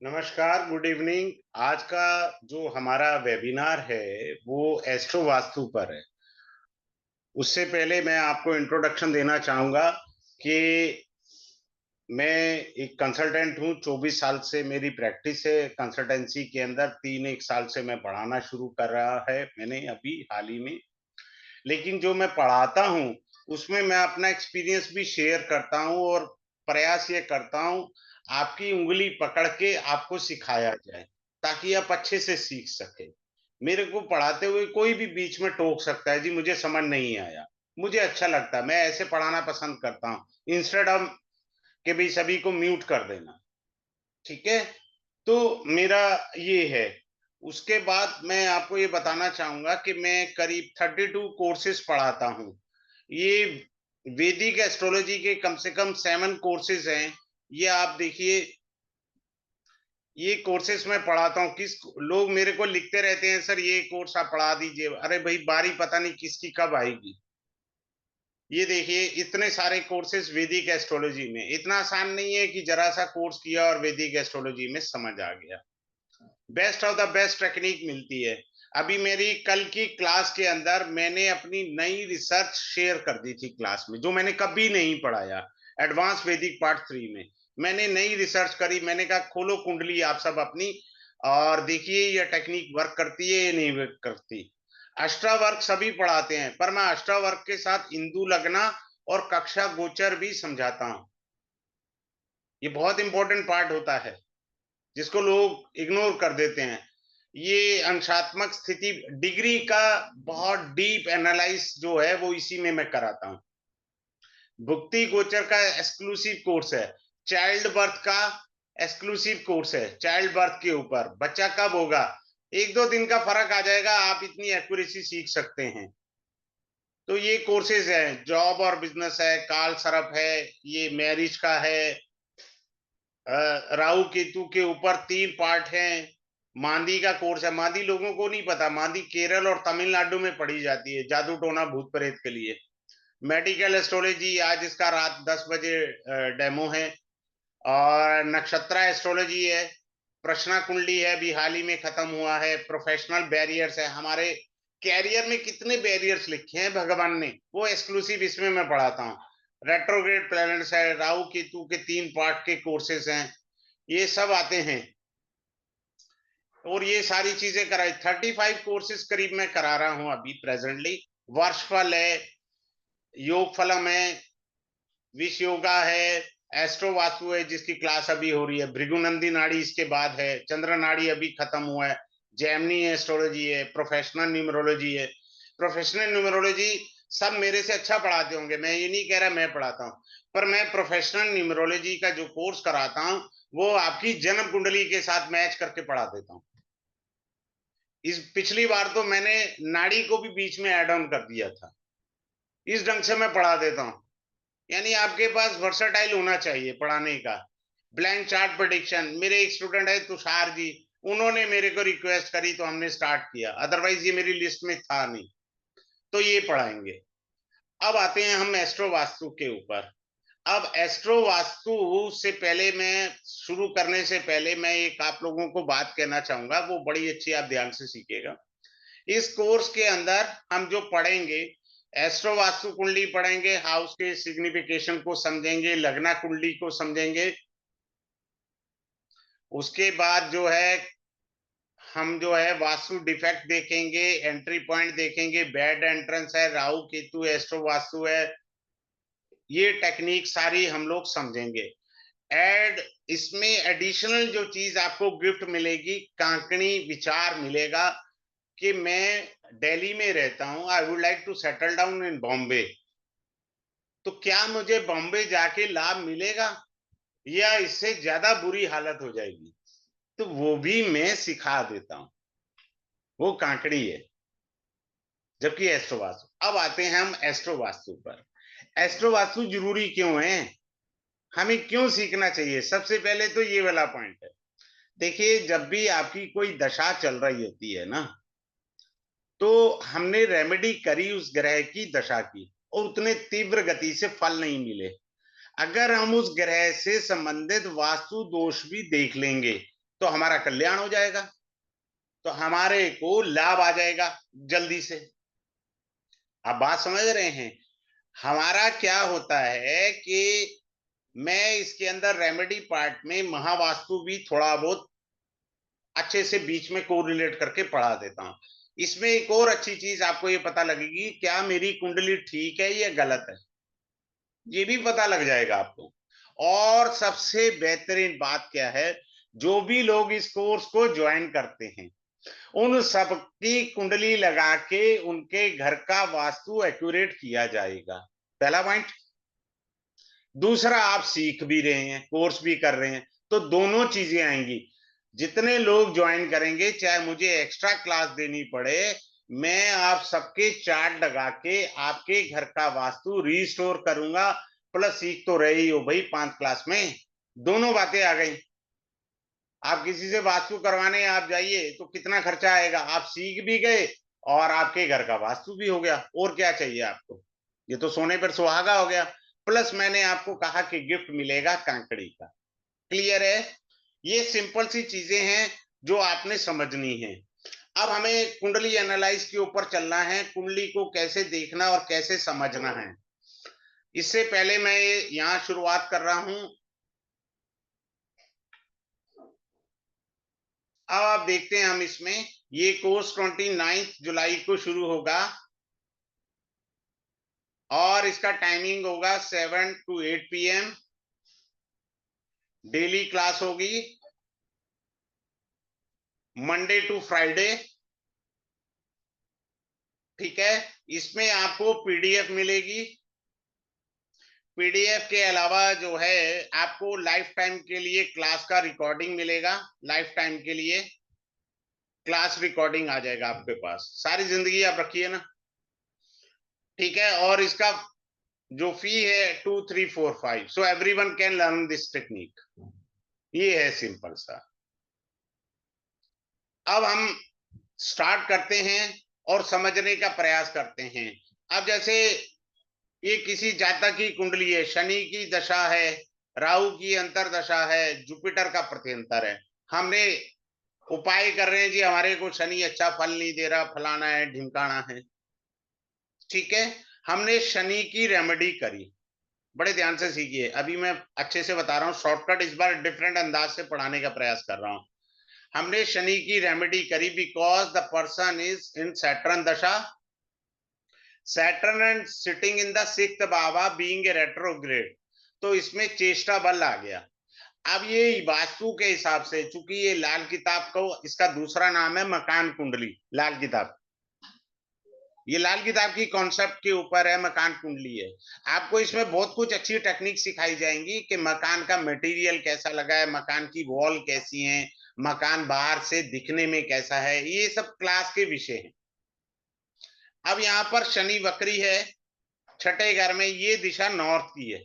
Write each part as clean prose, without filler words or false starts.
नमस्कार, good evening. आज का जो हमारा वेबिनार है वो एस्ट्रो वास्तु पर है। उससे पहले मैं आपको इंट्रोडक्शन देना चाहूंगा कि मैं एक कंसल्टेंट हूँ। 24 साल से मेरी प्रैक्टिस है कंसल्टेंसी के अंदर। 3 1 साल से मैं पढ़ाना शुरू कर रहा है मैंने अभी हाल ही में। लेकिन जो मैं पढ़ाता हूँ उसमें मैं अपना एक्सपीरियंस भी शेयर करता हूँ और प्रयास ये करता हूँ आपकी उंगली पकड़ के आपको सिखाया जाए ताकि आप अच्छे से सीख सके। मेरे को पढ़ाते हुए कोई भी बीच में टोक सकता है, जी मुझे समझ नहीं आया। मुझे अच्छा लगता है, मैं ऐसे पढ़ाना पसंद करता हूँ इंस्टेड ऑफ कि भाई सभी को म्यूट कर देना। ठीक है, तो मेरा ये है। उसके बाद मैं आपको ये बताना चाहूंगा कि मैं करीब 32 कोर्सेज पढ़ाता हूँ। ये वैदिक एस्ट्रोलॉजी के कम से कम 7 कोर्सेज हैं। ये आप देखिए, ये कोर्सेज मैं पढ़ाता हूँ। किस लोग मेरे को लिखते रहते हैं, सर ये कोर्स आप पढ़ा दीजिए। अरे भाई, बारी पता नहीं किसकी कब आएगी। ये देखिए, इतने सारे कोर्सेज वैदिक एस्ट्रोलॉजी में। इतना आसान नहीं है कि जरा सा कोर्स किया और वैदिक एस्ट्रोलॉजी में समझ आ गया। Best of the best technique मिलती है। अभी मेरी कल की क्लास के अंदर मैंने अपनी नई रिसर्च शेयर कर दी थी क्लास में, जो मैंने कभी नहीं पढ़ाया। एडवांस वैदिक पार्ट 3 में मैंने नई रिसर्च करी। मैंने कहा खोलो कुंडली आप सब अपनी और देखिए ये टेक्निक वर्क करती है या नहीं वर्क करती। अष्टावर्क सभी पढ़ाते हैं, पर मैं अष्टावर्क के साथ इंदु लगना और कक्षा गोचर भी समझाता हूं। ये बहुत इंपॉर्टेंट पार्ट होता है जिसको लोग इग्नोर कर देते हैं। ये अंशात्मक स्थिति डिग्री का बहुत डीप एनालाइज जो है वो इसी में मैं कराता हूँ। भुक्ति गोचर का एक्सक्लूसिव कोर्स है। चाइल्ड बर्थ का एक्सक्लूसिव कोर्स है। चाइल्ड बर्थ के ऊपर बच्चा कब होगा, 1 2 दिन का फर्क आ जाएगा, आप इतनी एक्यूरेसी सीख सकते हैं। तो ये कोर्सेज हैं। जॉब और बिजनेस है, काल सर्प है, ये मैरिज का है, राहु केतु के ऊपर 3 पार्ट हैं। मांदी का कोर्स है। मांदी लोगों को नहीं पता, मांदी केरल और तमिलनाडु में पढ़ी जाती है, जादू टोना भूत प्रेत के लिए। मेडिकल एस्ट्रोलॉजी आज इसका रात 10 बजे डेमो है। और नक्षत्रा एस्ट्रोलॉजी है। प्रश्ना कुंडली है, अभी हाल ही में खत्म हुआ है। प्रोफेशनल बैरियर्स है, हमारे कैरियर में कितने बैरियर्स लिखे हैं भगवान ने, वो एक्सक्लूसिव इसमें मैं पढ़ाता हूँ। रेट्रोग्रेड प्लैनेट्स है, राहु केतु के 3 पार्ट के कोर्सेज हैं, ये सब आते हैं। और ये सारी चीजें कराई। 35 कोर्सेज करीब मैं करा रहा हूं अभी प्रेजेंटली। वर्षफल है, योग फलम है, विष योगा है, एस्ट्रो वास्तु है जिसकी क्लास अभी हो रही है। भृगुनंदी नाड़ी इसके बाद है। चंद्र नाड़ी अभी खत्म हुआ है। जैमनी एस्ट्रोलॉजी है। प्रोफेशनल न्यूमरोलॉजी है। प्रोफेशनल न्यूमरोलॉजी सब मेरे से अच्छा पढ़ाते होंगे, मैं ये नहीं कह रहा मैं पढ़ाता हूँ, पर मैं प्रोफेशनल न्यूमरोलॉजी का जो कोर्स कराता हूँ वो आपकी जन्म कुंडली के साथ मैच करके पढ़ा देता हूँ। इस पिछली बार तो मैंने नाड़ी को भी बीच में ऐड ऑन कर दिया था। इस ढंग से मैं पढ़ा देता हूँ। यानी आपके पास वर्सटाइल होना चाहिए पढ़ाने का। ब्लैंक चार्ट प्रेडिक्शन, मेरे एक स्टूडेंट है तुषार जी, उन्होंने मेरे को रिक्वेस्ट करी तो हमने स्टार्ट किया, अदरवाइज ये मेरी लिस्ट में था नहीं। तो ये पढ़ाएंगे। अब आते हैं हम एस्ट्रो वास्तु के ऊपर। अब एस्ट्रो वास्तु से पहले, मैं शुरू करने से पहले मैं एक आप लोगों को बात कहना चाहूंगा, वो बड़ी अच्छी, आप ध्यान से सीखिएगा। इस कोर्स के अंदर हम जो पढ़ेंगे, एस्ट्रो वास्तु कुंडली पढ़ेंगे, हाउस के सिग्निफिकेशन को समझेंगे, लग्ना कुंडली को समझेंगे। उसके बाद जो है हम जो है वास्तु डिफेक्ट देखेंगे, एंट्री पॉइंट देखेंगे, बैड एंट्रेंस है, राहु केतु एस्ट्रो वास्तु है, ये टेक्निक सारी हम लोग समझेंगे। एड इसमें एडिशनल जो चीज आपको गिफ्ट मिलेगी, कांकणी विचार मिलेगा कि मैं दिल्ली में रहता हूं, I would like to settle down in Bombay, तो क्या मुझे बॉम्बे जाके लाभ मिलेगा या इससे ज्यादा बुरी हालत हो जाएगी, तो वो भी मैं सिखा देता हूं। वो कांकड़ी है। जबकि एस्ट्रो वास्तु, अब आते हैं हम एस्ट्रो वास्तु पर। एस्ट्रो वास्तु जरूरी क्यों है, हमें क्यों सीखना चाहिए, सबसे पहले तो ये वाला पॉइंट है। देखिए, जब भी आपकी कोई दशा चल रही होती है ना, तो हमने रेमेडी करी उस ग्रह की दशा की और उतने तीव्र गति से फल नहीं मिले। अगर हम उस ग्रह से संबंधित वास्तु दोष भी देख लेंगे तो हमारा कल्याण हो जाएगा, तो हमारे को लाभ आ जाएगा जल्दी से। आप बात समझ रहे हैं? हमारा क्या होता है कि मैं इसके अंदर रेमेडी पार्ट में महावास्तु भी थोड़ा बहुत अच्छे से बीच में कोरिलेट करके पढ़ा देता हूं। इसमें एक और अच्छी चीज आपको ये पता लगेगी, क्या मेरी कुंडली ठीक है या गलत है, ये भी पता लग जाएगा आपको। और सबसे बेहतरीन बात क्या है, जो भी लोग इस कोर्स को ज्वाइन करते हैं उन सबकी कुंडली लगा के उनके घर का वास्तु एक्यूरेट किया जाएगा, पहला पॉइंट। दूसरा, आप सीख भी रहे हैं, कोर्स भी कर रहे हैं, तो दोनों चीजें आएंगी। जितने लोग ज्वाइन करेंगे, चाहे मुझे एक्स्ट्रा क्लास देनी पड़े, मैं आप सबके चार्ट लगा के आपके घर का वास्तु रिस्टोर करूंगा। प्लस सीख तो रहे ही हो भाई, 5 क्लास में दोनों बातें आ गई। आप किसी से वास्तु करवाने आप जाइए तो कितना खर्चा आएगा, आप सीख भी गए और आपके घर का वास्तु भी हो गया, और क्या चाहिए आपको? ये तो सोने पर सुहागा हो गया। प्लस मैंने आपको कहा कि गिफ्ट मिलेगा कांकड़ी का। क्लियर है? ये सिंपल सी चीजें हैं जो आपने समझनी है। अब हमें कुंडली एनालाइज के ऊपर चलना है, कुंडली को कैसे देखना और कैसे समझना है। इससे पहले मैं यहां शुरुआत कर रहा हूं। अब आप देखते हैं, हम इसमें ये कोर्स 29 जुलाई को शुरू होगा और इसका टाइमिंग होगा 7 to 8 PM। डेली क्लास होगी, मंडे टू फ्राइडे। ठीक है, इसमें आपको पीडीएफ मिलेगी। पीडीएफ के अलावा जो है आपको लाइफ टाइम के लिए क्लास का रिकॉर्डिंग मिलेगा। लाइफ टाइम के लिए क्लास रिकॉर्डिंग आ जाएगा आपके पास, सारी जिंदगी आप रखिए ना। ठीक है, और इसका जो फी है 2345, so everyone can learn this technique. ये है सिंपल सा। अब हम स्टार्ट करते हैं और समझने का प्रयास करते हैं। अब जैसे ये किसी जातक की कुंडली है, शनि की दशा है, राहु की अंतरदशा है, जुपिटर का प्रत्यंतर है। हमने उपाय कर रहे हैं जी, हमारे को शनि अच्छा फल नहीं दे रहा, फलाना है ढिमकाना है। ठीक है, हमने शनि की रेमेडी करी, बड़े ध्यान से सीखिए, अभी मैं अच्छे से बता रहा हूँ, शॉर्टकट इस बार डिफरेंट अंदाज से पढ़ाने का प्रयास कर रहा हूँ। हमने शनि की रेमेडी करी because the person is in Saturn dasha, Saturn and sitting in the sixth bhava being a retrograde, तो इसमें चेष्टा बल आ गया। अब ये वास्तु के हिसाब से, चूंकि ये लाल किताब को, इसका दूसरा नाम है मकान कुंडली, लाल किताब, ये लाल किताब की कॉन्सेप्ट के ऊपर है, मकान कुंडली है। आपको इसमें बहुत कुछ अच्छी टेक्निक सिखाई जाएंगी कि मकान का मटेरियल कैसा लगा है, मकान की वॉल कैसी है, मकान बाहर से दिखने में कैसा है, ये सब क्लास के विषय हैं। अब यहाँ पर शनि वक्री है, छठे घर में, ये दिशा नॉर्थ की है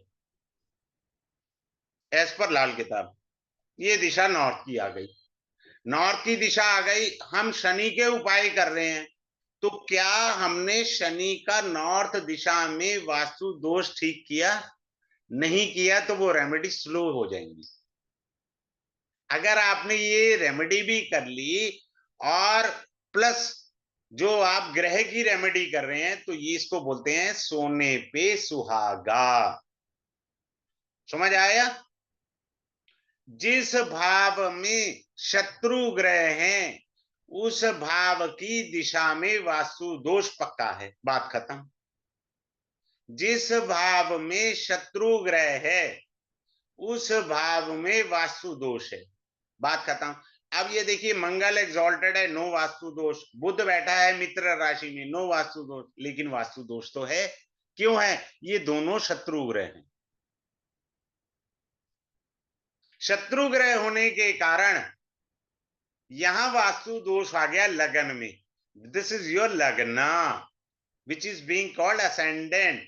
एज पर लाल किताब, ये दिशा नॉर्थ की आ गई। नॉर्थ की दिशा आ गई, हम शनि के उपाय कर रहे हैं, तो क्या हमने शनि का नॉर्थ दिशा में वास्तु दोष ठीक किया? नहीं किया तो वो रेमेडी स्लो हो जाएंगी। अगर आपने ये रेमेडी भी कर ली और प्लस जो आप ग्रह की रेमेडी कर रहे हैं, तो ये इसको बोलते हैं सोने पे सुहागा। समझ आया? जिस भाव में शत्रु ग्रह हैं उस भाव की दिशा में वास्तु दोष पक्का है, बात खत्म। जिस भाव में शत्रु ग्रह है उस भाव में वास्तु दोष है, बात खत्म। अब ये देखिए, मंगल एग्जॉल्टेड है, नो वास्तु दोष, बुध बैठा है मित्र राशि में, नो वास्तु दोष, लेकिन वास्तु दोष तो है। क्यों है? ये दोनों शत्रु ग्रह हैं। शत्रु ग्रह होने के कारण यहां वास्तु दोष आ गया लगन में। दिस इज योर लगना which is being called ascendant.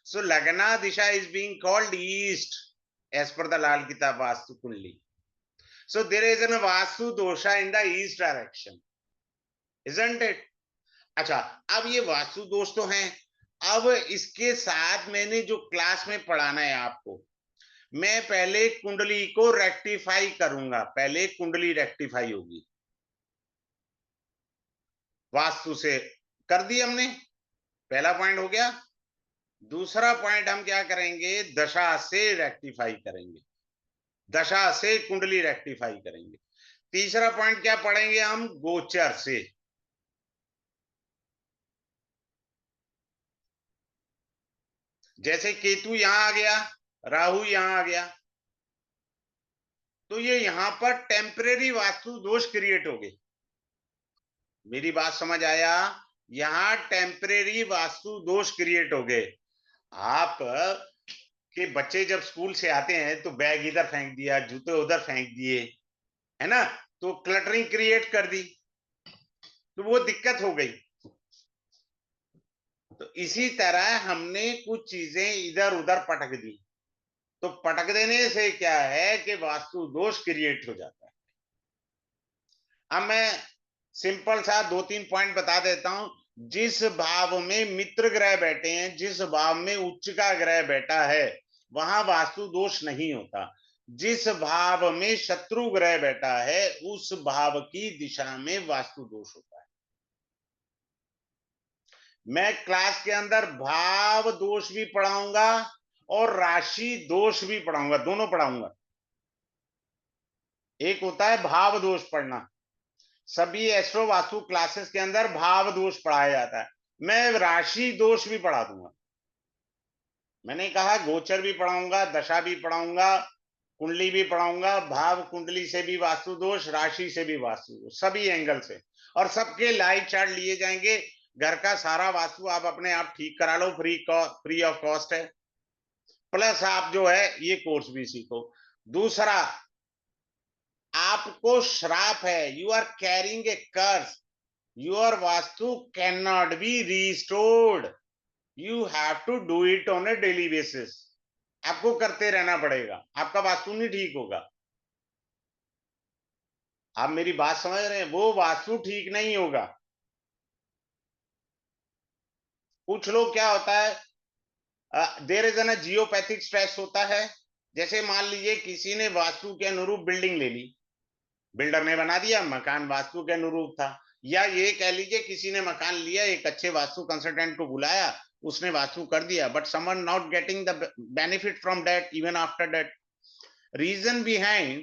So Lagna Disha is being called east as per the Lal Kitab Vastu Kundli. So there is a Vastu dosha in the east direction, isn't it? अच्छा, अब ये वास्तु दोष तो हैं। अब इसके साथ मैंने जो क्लास में पढ़ाना है आपको, मैं पहले कुंडली को रेक्टिफाई करूंगा, पहले कुंडली रेक्टिफाई होगी वास्तु से। कर दी हमने, पहला पॉइंट हो गया। दूसरा पॉइंट हम क्या करेंगे, दशा से रेक्टिफाई करेंगे, दशा से कुंडली रेक्टिफाई करेंगे। तीसरा पॉइंट क्या पढ़ेंगे हम, गोचर से। जैसे केतु यहां आ गया, राहु यहां आ गया, तो ये यहां पर टेम्परेरी वास्तु दोष क्रिएट हो गए। मेरी बात समझ आया, यहां टेम्परेरी वास्तु दोष क्रिएट हो गए। आप के बच्चे जब स्कूल से आते हैं तो बैग इधर फेंक दिया, जूते उधर फेंक दिए, है ना, तो क्लटरिंग क्रिएट कर दी, तो वो दिक्कत हो गई। तो इसी तरह हमने कुछ चीजें इधर उधर पटक दी, तो पटक देने से क्या है कि वास्तु दोष क्रिएट हो जाता है। अब मैं सिंपल सा 2-3 पॉइंट बता देता हूं। जिस भाव में मित्र ग्रह बैठे हैं, जिस भाव में उच्च का ग्रह बैठा है, वहां वास्तु दोष नहीं होता। जिस भाव में शत्रु ग्रह बैठा है, उस भाव की दिशा में वास्तु दोष होता है। मैं क्लास के अंदर भाव दोष भी पढ़ाऊंगा और राशि दोष भी पढ़ाऊंगा, दोनों पढ़ाऊंगा। एक होता है भाव दोष पढ़ना, सभी एस्ट्रो वास्तु क्लासेस के अंदर भाव दोष पढ़ाया जाता है, मैं राशि दोष भी पढ़ा दूंगा। मैंने कहा गोचर भी पढ़ाऊंगा, दशा भी पढ़ाऊंगा, कुंडली भी पढ़ाऊंगा, भाव कुंडली से भी वास्तु दोष, राशि से भी वास्तु दोष, सभी एंगल से, और सबके लाइव चार्ट लिए जाएंगे। घर का सारा वास्तु आप अपने आप ठीक करा लो, फ्री ऑफ कॉस्ट है। प्लस आप जो है ये कोर्स भी सीखो। दूसरा, आपको श्राप है, you are carrying a curse, your vastu can not be restored, you have to do it on a daily basis. आपको करते रहना पड़ेगा, आपका वास्तु नहीं ठीक होगा। आप मेरी बात समझ रहे हैं, वो वास्तु ठीक नहीं होगा। कुछ लोग क्या होता है, there is an geopathic stress होता है। जैसे मान लीजिए किसी ने वास्तु के अनुरूप बिल्डिंग ले ली, बिल्डर ने बना दिया, मकान वास्तु के अनुरूप था, या ये कह लीजिए किसी ने मकान लिया, एक अच्छे वास्तु कंसल्टेंट को बुलाया, उसने वास्तु कर दिया, but someone not getting the benefit from that even after that. Reason behind,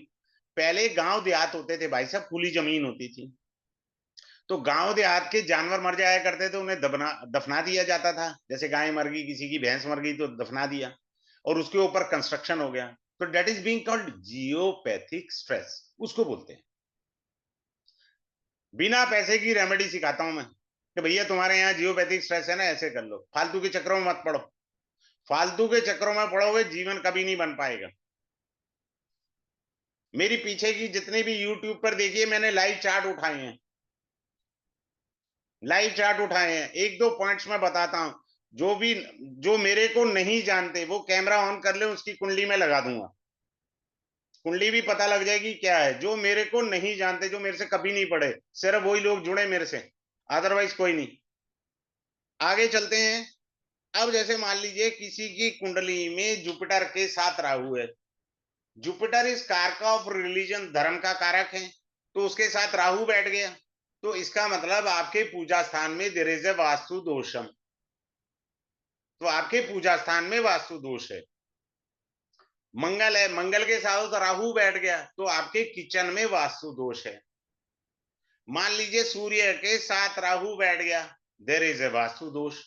पहले गांव देहात होते थे भाई साहब, खुली जमीन होती थी, तो गांव देहात के जानवर मर जाया करते थे, उन्हें दफना दिया जाता था। जैसे गाय मर गई, किसी की भैंस मर गई, तो दफना दिया, और उसके ऊपर कंस्ट्रक्शन हो गया, तो that is being called geopathic stress, उसको बोलते हैं। बिना पैसे की रेमेडी सिखाता हूं मैं कि भैया तुम्हारे यहाँ जियोपैथिक स्ट्रेस है ना, ऐसे कर लो, फालतू के चक्रों में मत पड़ो। फालतू के चक्रों में पड़ोगे, जीवन कभी नहीं बन पाएगा। मेरी पीछे की जितनी भी यूट्यूब पर देखिए, मैंने लाइव चार्ट उठाए हैं, लाइव चार्ट उठाए हैं, एक दो पॉइंट्स में बताता हूं। जो भी, जो मेरे को नहीं जानते, वो कैमरा ऑन कर ले, उसकी कुंडली में लगा दूंगा, कुंडली भी पता लग जाएगी क्या है। जो मेरे को नहीं जानते, जो मेरे से कभी नहीं पढ़े, सिर्फ वही लोग जुड़े मेरे से, अदरवाइज कोई नहीं। आगे चलते हैं। अब जैसे मान लीजिए किसी की कुंडली में जुपिटर के साथ राहु है, जुपिटर इस कारक ऑफ रिलीजन, धर्म का कारक है, तो उसके साथ राहु बैठ गया, तो इसका मतलब आपके पूजा स्थान में देयर इज ए वास्तु दोषम, तो आपके पूजा स्थान में वास्तु दोष है। मंगल है, मंगल के साथ राहु बैठ गया, तो आपके किचन में वास्तु दोष है। मान लीजिए सूर्य के साथ राहु बैठ गया, देयर इज ए वास्तु दोष।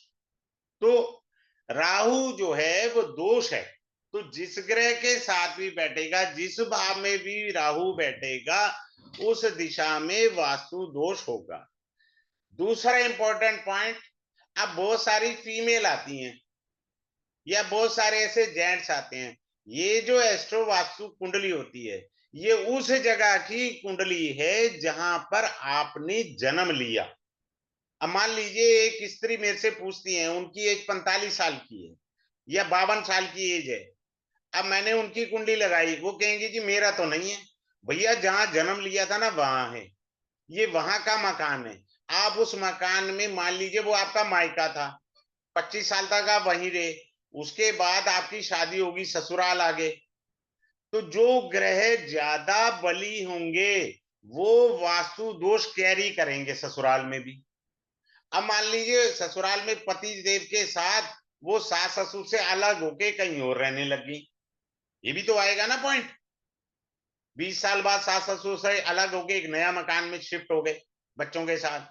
तो राहु जो है वो दोष है, तो जिस ग्रह के साथ भी बैठेगा, जिस भाव में भी राहु बैठेगा, उस दिशा में वास्तु दोष होगा। दूसरा इंपॉर्टेंट पॉइंट, अब बहुत सारी फीमेल आती हैं या बहुत सारे ऐसे जेंट्स आते हैं, ये जो एस्ट्रो वास्तु कुंडली होती है, ये उस जगह की कुंडली है जहां पर आपने जन्म लिया। अब मान लीजिए एक स्त्री मेरे से पूछती है, उनकी एज 45 साल की है या 52 साल की एज है, अब मैंने उनकी कुंडली लगाई, वो कहेंगे जी मेरा तो नहीं है। भैया जहां जन्म लिया था ना, वहां है, ये वहां का मकान है। आप उस मकान में, मान लीजिए वो आपका मायका था, 25 साल तक आप वहीं रहे, उसके बाद आपकी शादी होगी, ससुराल आ गए, तो जो ग्रह ज्यादा बली होंगे वो वास्तु दोष कैरी करेंगे ससुराल में भी। अब मान लीजिए ससुराल में पति देव के साथ वो सास ससुर से अलग होके कहीं और रहने लगी, ये भी तो आएगा ना पॉइंट। 20 साल बाद सास ससुर से अलग होके एक नया मकान में शिफ्ट हो गए बच्चों के साथ।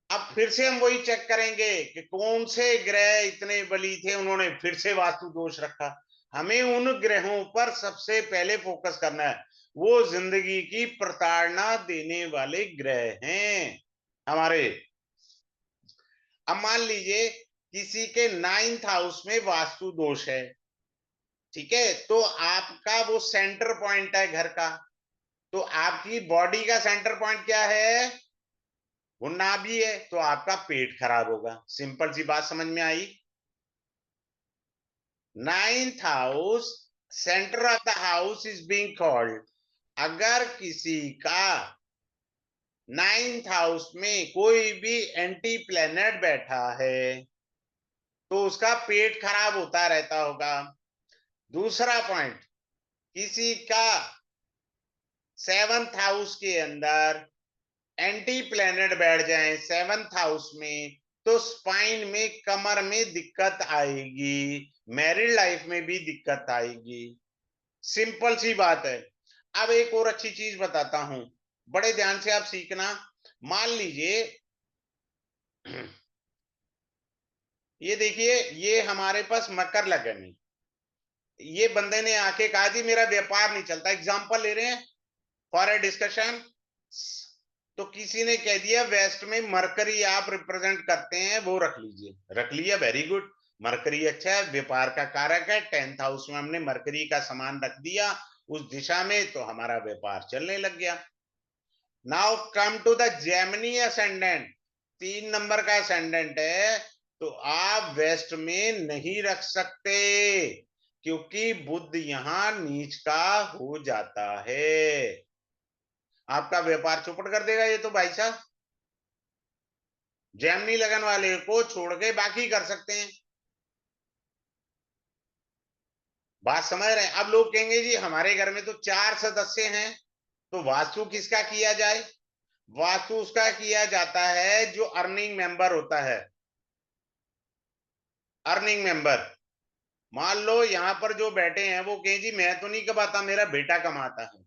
अब फिर से हम वही चेक करेंगे कि कौन से ग्रह इतने बली थे, उन्होंने फिर से वास्तु दोष रखा। हमें उन ग्रहों पर सबसे पहले फोकस करना है, वो जिंदगी की प्रताड़ना देने वाले ग्रह हैं हमारे। अब मान लीजिए किसी के 9th हाउस में वास्तु दोष है, ठीक है, तो आपका वो सेंटर पॉइंट है घर का, तो आपकी बॉडी का सेंटर पॉइंट क्या है, वो नाभि है, तो आपका पेट खराब होगा। सिंपल सी बात समझ में आई। 9th house centre of the house is being called, अगर किसी का 9th हाउस में कोई भी एंटी प्लेनेट बैठा है तो उसका पेट खराब होता रहता होगा। दूसरा पॉइंट, किसी का 7th हाउस के अंदर एंटी प्लेनेट बैठ जाए 7th हाउस में, तो स्पाइन में, कमर में दिक्कत आएगी, मैरिड लाइफ में भी दिक्कत आएगी। सिंपल सी बात है। अब एक और अच्छी चीज बताता हूं, बड़े ध्यान से आप सीखना। मान लीजिए ये देखिए, ये हमारे पास मकर लगन है, ये बंदे ने आके कहा जी मेरा व्यापार नहीं चलता, एग्जांपल ले रहे हैं फॉर ए डिस्कशन। तो किसी ने कह दिया वेस्ट में मरकरी आप रिप्रेजेंट करते हैं, वो रख लीजिए, रख लिया, वेरी गुड, मरकरी अच्छा है, व्यापार का कारक है, 10th हाउस में हमने मरकरी का सामान रख दिया उस दिशा में, तो हमारा व्यापार चलने लग गया। Now come to the Gemini ascendant, 3 नंबर का असेंडेंट है, तो आप वेस्ट में नहीं रख सकते क्योंकि बुध यहां नीच का हो जाता है, आपका व्यापार चौपट कर देगा ये तो भाई साहब। जेमिनी लगन वाले को छोड़ के बाकी कर सकते हैं, बात समझ रहे हैं। अब लोग कहेंगे जी हमारे घर में तो 4 सदस्य हैं, तो वास्तु किसका किया जाए, वास्तु उसका किया जाता है जो अर्निंग मेंबर होता है। अर्निंग मेंबर, मान लो यहां पर जो बैठे हैं वो कहें जी मैं तो नहीं कमाता, मेरा बेटा कमाता है,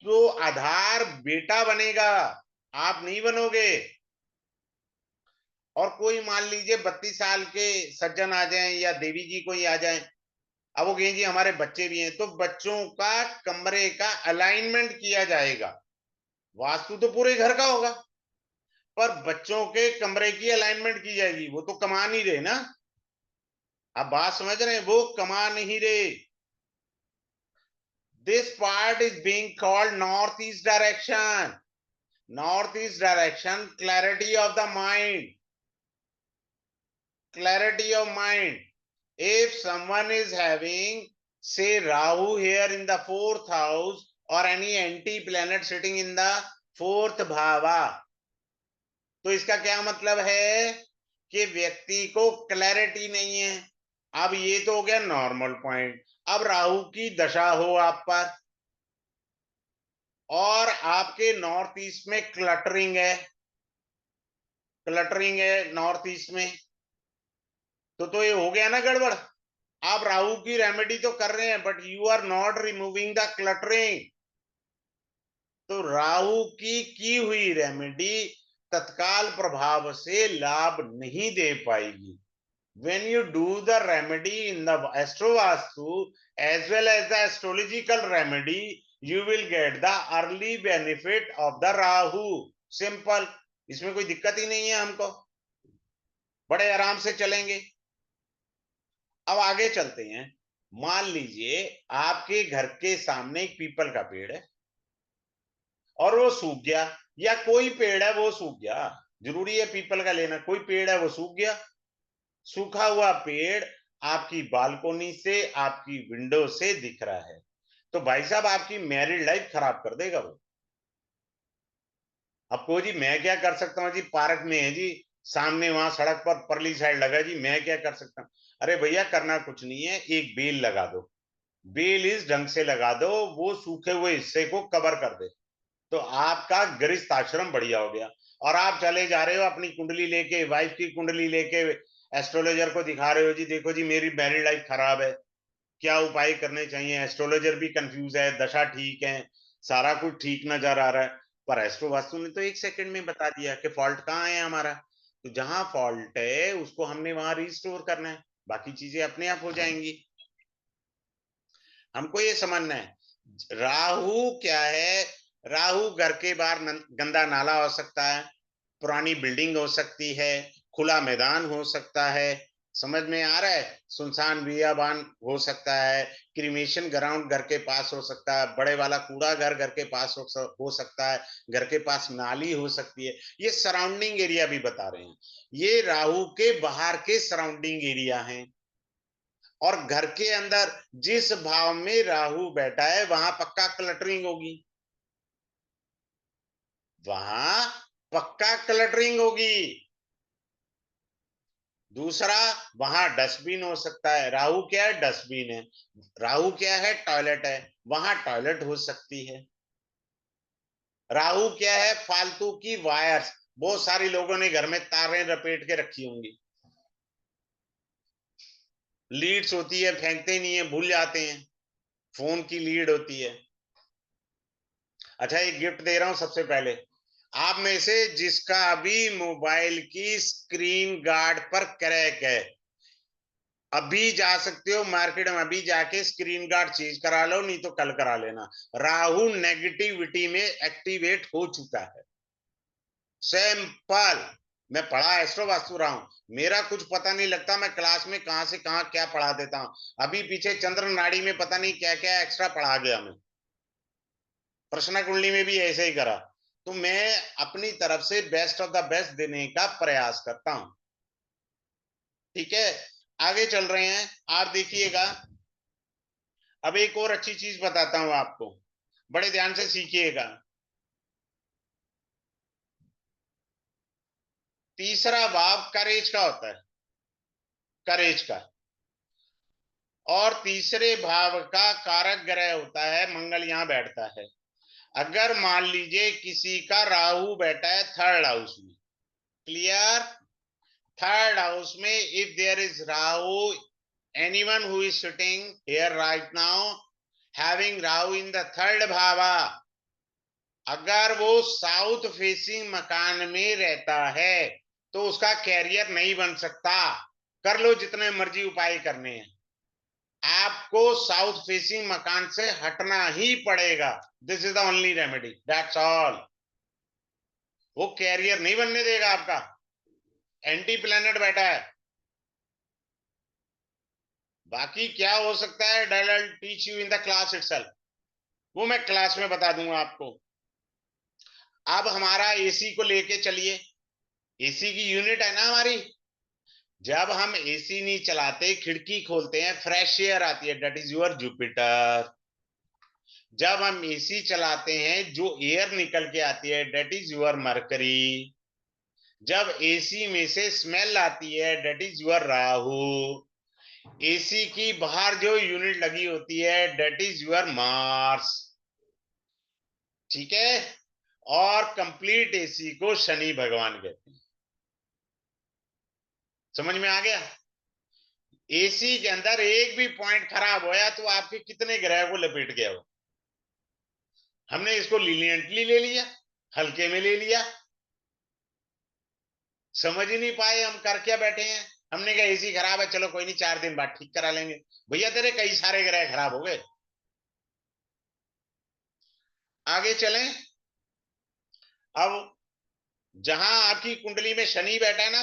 तो आधार बेटा बनेगा, आप नहीं बनोगे। और कोई मान लीजिए 32 साल के सज्जन आ जाएं या देवी जी कोई आ जाएं, अब वो कहें जी हमारे बच्चे भी हैं, तो बच्चों का कमरे का अलाइनमेंट किया जाएगा। वास्तु तो पूरे घर का होगा पर बच्चों के कमरे की अलाइनमेंट की जाएगी, वो तो कमा नहीं रहे ना। अब बात समझ रहे हैं, वो कमा नहीं रहे। This part is being called north east direction. North east direction, clarity of the mind, clarity of mind. If someone is having, say, Rahu here in the 4th house or any anti-planet sitting in the 4th bhava, तो इसका क्या मतलब है कि व्यक्ति को clarity नहीं है। अब ये तो हो गया नॉर्मल पॉइंट। अब राहु की दशा हो आप पर और आपके नॉर्थ ईस्ट में क्लटरिंग है, क्लटरिंग है नॉर्थ ईस्ट में, तो ये हो गया ना गड़बड़। आप राहु की रेमेडी तो कर रहे हैं but you are not removing the cluttering. तो राहु की हुई रेमेडी तत्काल प्रभाव से लाभ नहीं दे पाएगी। when you do the remedy in the astro vastu as well as the astrological remedy, you will get the early benefit of the rahu, simple, इसमें कोई दिक्कत ही नहीं है, हमको बड़े आराम से चलेंगे। अब आगे चलते हैं। मान लीजिए आपके घर के सामने एक पीपल का पेड़ है और वो सूख गया, या कोई पेड़ है वो सूख गया, जरूरी है पीपल का लेना, कोई पेड़ है वो सूख गया। सूखा हुआ पेड़ आपकी बालकोनी से, आपकी विंडो से दिख रहा है, तो भाई साहब आपकी मैरिड लाइफ खराब कर देगा वो। आपको जी मैं क्या कर सकता हूँ जी, पार्क में है जी, सामने वहां सड़क पर परली साइड लगा जी, मैं क्या कर सकता हूँ। अरे भैया करना कुछ नहीं है, एक बेल लगा दो, बेल ढंग से लगा दो, वो सूखे हुए हिस्से को कवर कर दे, तो आपका गृहस्थ आश्रम बढ़िया हो गया। और आप चले जा रहे हो अपनी कुंडली लेके, वाइफ की कुंडली लेके एस्ट्रोलॉजर को दिखा रहे हो, जी देखो जी मेरी मैरिड लाइफ खराब है, क्या उपाय करने चाहिए। एस्ट्रोलॉजर भी कंफ्यूज है, दशा ठीक है, सारा कुछ ठीक नजर आ रहा है, पर एस्ट्रो वास्तु ने तो 1 सेकंड में बता दिया कि फॉल्ट कहाँ है हमारा। तो जहां फॉल्ट है उसको हमने वहां रिस्टोर करना है, बाकी चीजें अपने आप हो जाएंगी। हमको ये समझना है राहु क्या है। राहु घर के बाहर गंदा नाला हो सकता है, पुरानी बिल्डिंग हो सकती है, खुला मैदान हो सकता है, समझ में आ रहा है, सुनसान बियाबान हो सकता है, क्रिमेशन ग्राउंड घर के पास हो सकता है, बड़े वाला कूड़ा घर घर के पास हो सकता है, घर के पास नाली हो सकती है। ये सराउंडिंग एरिया भी बता रहे हैं, ये राहु के बाहर के सराउंडिंग एरिया हैं। और घर के अंदर जिस भाव में राहु बैठा है वहां पक्का क्लटरिंग होगी, वहां पक्का क्लटरिंग होगी। दूसरा, वहां डस्टबिन हो सकता है, राहु क्या है, डस्टबिन है। राहु क्या है, टॉयलेट है, वहां टॉयलेट हो सकती है। राहु क्या है, फालतू की वायर्स, बहुत सारे लोगों ने घर में तारें लपेट के रखी होंगी, लीड्स होती है, फेंकते नहीं है, भूल जाते हैं, फोन की लीड होती है। अच्छा, एक गिफ्ट दे रहा हूं सबसे पहले, आप में से जिसका अभी मोबाइल की स्क्रीन गार्ड पर क्रैक है, अभी जा सकते हो मार्केट में, अभी जाके स्क्रीन गार्ड चेंज करा लो, नहीं तो कल करा लेना। राहु नेगेटिविटी में एक्टिवेट हो चुका है। सिंपल। मैं पढ़ा एस्ट्रो वास्तु रहा हूं, मेरा कुछ पता नहीं लगता, मैं क्लास में कहां से कहां क्या पढ़ा देता हूं। अभी पीछे चंद्र नाड़ी में पता नहीं क्या क्या एक्स्ट्रा पढ़ा गया मैं, प्रश्न कुंडली में भी ऐसे ही करा। तो मैं अपनी तरफ से बेस्ट ऑफ द बेस्ट देने का प्रयास करता हूं। ठीक है, आगे चल रहे हैं, आप देखिएगा। अब एक और अच्छी चीज बताता हूं आपको, बड़े ध्यान से सीखिएगा। तीसरा भाव करेज का होता है, करेज का। और तीसरे भाव का कारक ग्रह होता है मंगल, यहां बैठता है। अगर मान लीजिए किसी का राहु बैठा है थर्ड हाउस में, क्लियर, थर्ड हाउस में if there is Rahu, anyone who is sitting here right now having Rahu in the third bhava, अगर वो साउथ फेसिंग मकान में रहता है तो उसका कैरियर नहीं बन सकता, कर लो जितने मर्जी उपाय करने हैं, आपको साउथ फेसिंग मकान से हटना ही पड़ेगा। This is the only remedy, that's all. वो कैरियर नहीं बनने देगा आपका, एंटी प्लेनेट बैठा है। बाकी क्या हो सकता है, I teach you in the class itself, वो मैं क्लास में बता दूंगा आपको। अब हमारा एसी को लेके चलिए, एसी की यूनिट है ना हमारी, जब हम एसी नहीं चलाते, खिड़की खोलते हैं, फ्रेश एयर आती है, दैट इज योर जुपिटर। जब हम एसी चलाते हैं, जो एयर निकल के आती है, दैट इज योर मरकरी। जब एसी में से स्मेल आती है, that is your Rahu. AC की बाहर जो यूनिट लगी होती है, दैट इज योर मार्स। ठीक है, और कंप्लीट एसी को शनि भगवान कहते हैं। समझ में आ गया? एसी के अंदर एक भी पॉइंट खराब होया तो आपके कितने ग्रह को लपेट गया हो। हमने इसको लीनियंटली ले लिया, हल्के में ले लिया, समझ ही नहीं पाए हम कर क्या बैठे हैं। हमने कहा एसी खराब है, चलो कोई नहीं 4 दिन बाद ठीक करा लेंगे। भैया तेरे कई सारे ग्रह खराब हो गए। आगे चलें। अब जहां आपकी कुंडली में शनि बैठा है ना,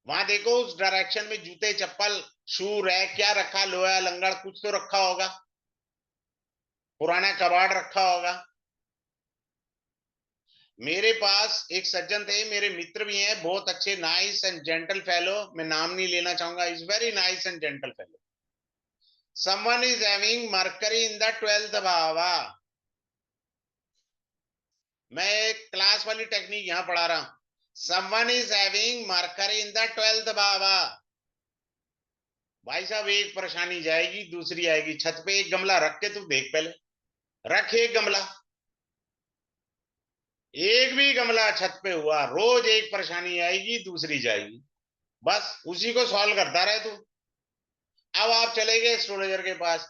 वहां देखो उस डायरेक्शन में जूते चप्पल शू रैक क्या रखा, लोहा लंगड़ कुछ तो रखा होगा, पुराना कबाड़ रखा होगा। मेरे पास एक सज्जन थे, मेरे मित्र भी हैं, बहुत अच्छे, नाइस एंड जेंटल फेलो, मैं नाम नहीं लेना चाहूंगा, is very nice and gentle fellow. Someone is having mercury in the 12th भावा। मैं एक क्लास वाली टेक्निक यहां पढ़ा रहा हूं। Someone is having mercury in the 12th भावा, भाई साहब एक परेशानी जाएगी दूसरी आएगी। छत पे एक गमला रख के तू देख पहले, रख एक गमला, एक भी गमला छत पे हुआ, रोज एक परेशानी आएगी दूसरी जाएगी, बस उसी को सॉल्व करता रहे तू। अब आप चले गए एस्ट्रोलॉजर के पास,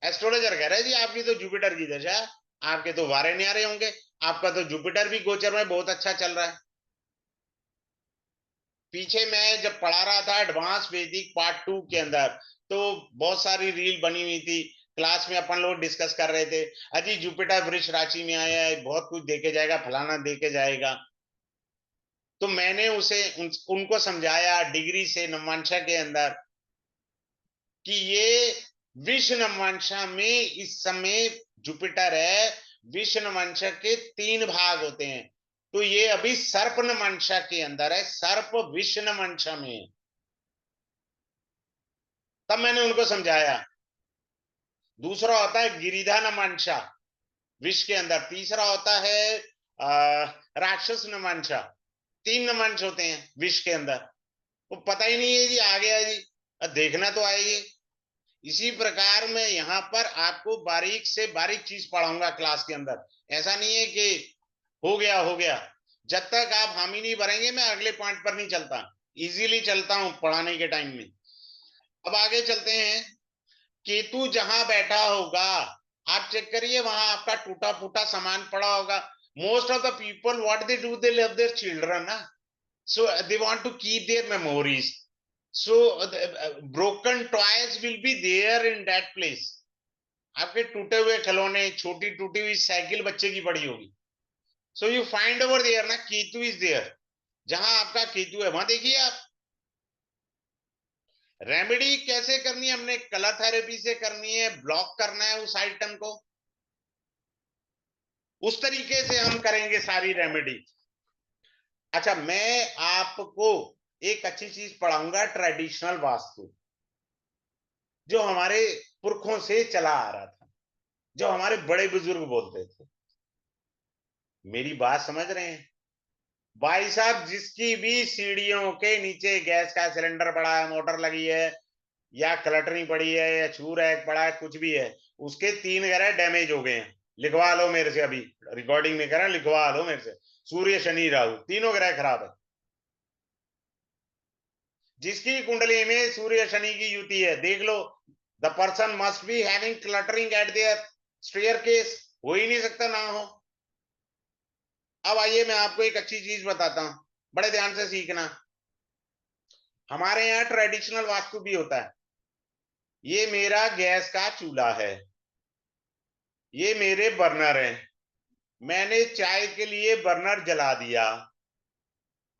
एस्ट्रोलॉजर कह रहे हैं जी आपकी तो जुपिटर की दशा है, आपके तो वारे नहीं आ रहे होंगे, आपका तो जुपिटर भी गोचर में बहुत अच्छा चल रहा है। पीछे मैं जब पढ़ा रहा था एडवांस वैदिक पार्ट 2 के अंदर, तो बहुत सारी रील बनी हुई थी, क्लास में अपन लोग डिस्कस कर रहे थे, अजी जुपिटर वृष राशि में आया है, बहुत कुछ देके जाएगा, फलाना देके जाएगा। तो मैंने उनको समझाया डिग्री से नवमांशा के अंदर कि ये विष नवमांशा में इस समय जुपिटर है, विष नवमांशा के 3 भाग होते हैं, तो ये अभी सर्प नवमांशा के अंदर है, सर्प विष नवमांशा में है। तब मैंने उनको समझाया। दूसरा होता है गिरिधा नमांशा विष के अंदर, तीसरा होता है राक्षस नमांशा। 3 नमांश होते हैं विष के अंदर, वो पता ही नहीं है जी आ गया जी, देखना तो आएगी। इसी प्रकार मैं यहाँ पर आपको बारीक से बारीक चीज पढ़ाऊंगा क्लास के अंदर। ऐसा नहीं है कि हो गया हो गया, जब तक आप हामी नहीं भरेंगे मैं अगले पॉइंट पर नहीं चलता, इजीली चलता हूं पढ़ाने के टाइम में। अब आगे चलते हैं। केतु जहां बैठा होगा, आप चेक करिए वहां आपका टूटा फूटा सामान पड़ा होगा। Most of the people what they do, they love their children ना, so they want to keep their memories, so broken toys will be there in that place। आपके टूटे हुए खिलौने, छोटी टूटी हुई साइकिल बच्चे की पड़ी होगी, so you find over there ना, केतु इज देयर। जहां आपका केतु है वहां देखिए आप। रेमेडी कैसे करनी है, हमने कलर थेरेपी से करनी है, ब्लॉक करना है उस आइटम को, उस तरीके से हम करेंगे सारी रेमेडी। अच्छा, मैं आपको एक अच्छी चीज पढ़ाऊंगा, ट्रेडिशनल वास्तु, जो हमारे पुरखों से चला आ रहा था, जो हमारे बड़े बुजुर्ग बोलते थे। मेरी बात समझ रहे हैं भाई साहब? जिसकी भी सीढ़ियों के नीचे गैस का सिलेंडर पड़ा है, मोटर लगी है, या क्लटरिंग पड़ी है, या छू रैक पड़ा है, कुछ भी है, उसके 3 ग्रह डैमेज हो गए हैं। लिखवा लो मेरे से, अभी रिकॉर्डिंग में करें, लिखवा लो मेरे से, सूर्य शनि राहु तीनों ग्रह खराब है। जिसकी कुंडली में सूर्य शनि की युति है, देख लो, the person must be having cluttering at their staircase, हो ही नहीं सकता ना हो। अब आइए मैं आपको एक अच्छी चीज बताता हूं, बड़े ध्यान से सीखना। हमारे यहाँ ट्रेडिशनल वास्तु भी होता है। ये मेरा गैस का चूल्हा है, ये मेरे बर्नर हैं, मैंने चाय के लिए बर्नर जला दिया,